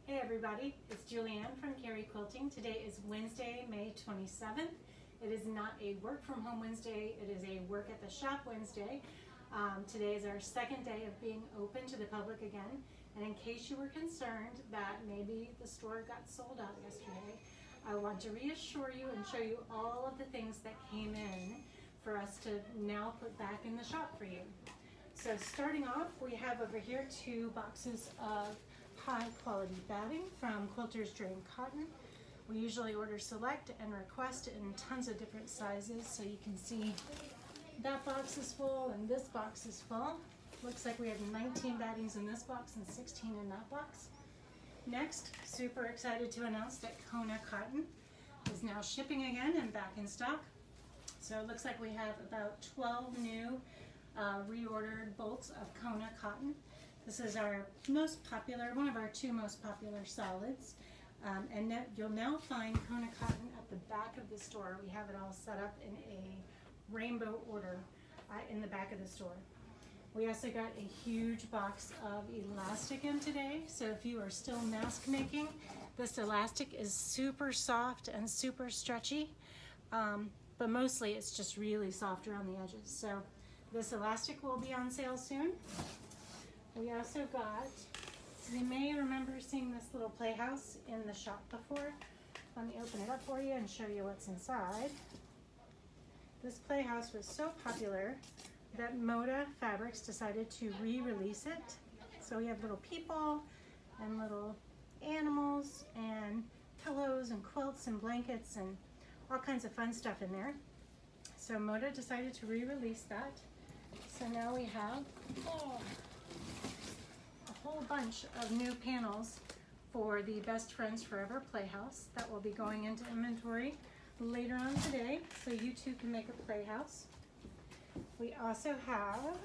Hey everybody, it's Julianne from Cary Quilting. Today is Wednesday, May 27th. It is not a work from home Wednesday, it is a work at the shop Wednesday. Today is our second day of being open to the public again. And in case you were concerned that maybe the store got sold out yesterday, I want to reassure you and show you all of the things that came in for us to now put back in the shop for you. So starting off, we have over here 2 boxes of high quality batting from Quilters Dream Batting. We usually order select and request in tons of different sizes, so you can see that box is full and this box is full. Looks like we have 19 battings in this box and 16 in that box. Next, super excited to announce that Kona Cotton is now shipping again and back in stock. So it looks like we have about 12 new reordered bolts of Kona Cotton. This is our most popular, one of our 2 most popular solids. And you'll now find Kona Cotton at the back of the store. We have it all set up in a rainbow order in the back of the store. We also got a huge box of elastic in today. So if you are still mask making, this elastic is super soft and super stretchy, but mostly it's just really soft around the edges. So this elastic will be on sale soon. We also got, you may remember seeing this little playhouse in the shop before. Let me open it up for you and show you what's inside. This playhouse was so popular that Moda Fabrics decided to re-release it. So we have little people and little animals and pillows and quilts and blankets and all kinds of fun stuff in there. So Moda decided to re-release that. So now we have a whole bunch of new panels for the Best Friends Forever Playhouse that will be going into inventory later on today, so you too can make a playhouse. We also have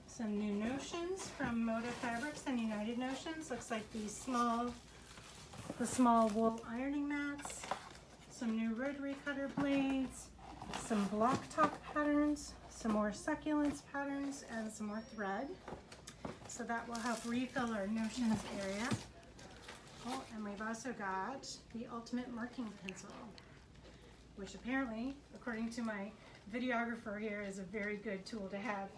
some new notions from Moda Fabrics and United Notions. Looks like the small wool ironing mats, some new rotary cutter blades, some block top patterns, some more succulents patterns, and some more thread. So that will help refill our notions area. Oh, and we've also got the ultimate marking pencil, which apparently, according to my videographer here, is a very good tool to have.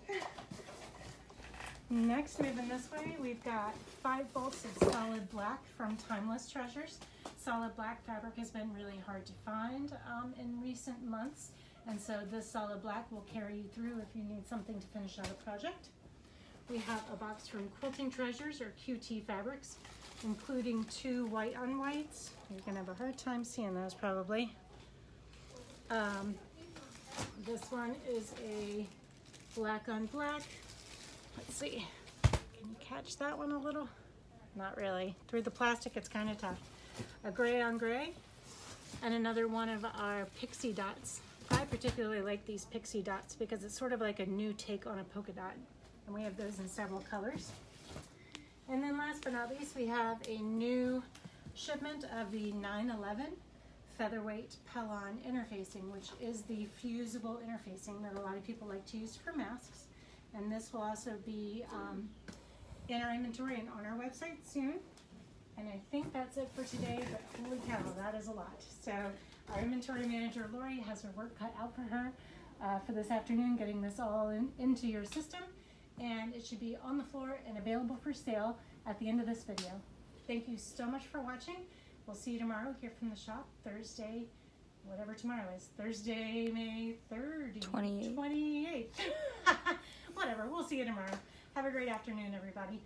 Next, moving this way, we've got 5 bolts of solid black from Timeless Treasures. Solid black fabric has been really hard to find in recent months, and so this solid black will carry you through if you need something to finish out a project. We have a box from Quilting Treasures, or QT Fabrics, including 2 white on whites. You're gonna have a hard time seeing those probably. This one is a black on black. Let's see, can you catch that one a little? Not really. Through the plastic, it's kind of tough. A gray on gray, and another one of our pixie dots. I particularly like these pixie dots because it's sort of like a new take on a polka dot. And we have those in several colors. And then last but not least, we have a new shipment of the 911 featherweight Pellon interfacing, which is the fusible interfacing that a lot of people like to use for masks. And this will also be in our inventory and on our website soon. And I think that's it for today, but holy cow, that is a lot. So our inventory manager, Lori, has her work cut out for her for this afternoon, getting this all into your system. And it should be on the floor and available for sale at the end of this video. Thank you so much for watching. We'll see you tomorrow here from the shop, Thursday, whatever tomorrow is. Thursday, May 3rd, 28th. Whatever, we'll see you tomorrow. Have a great afternoon, everybody.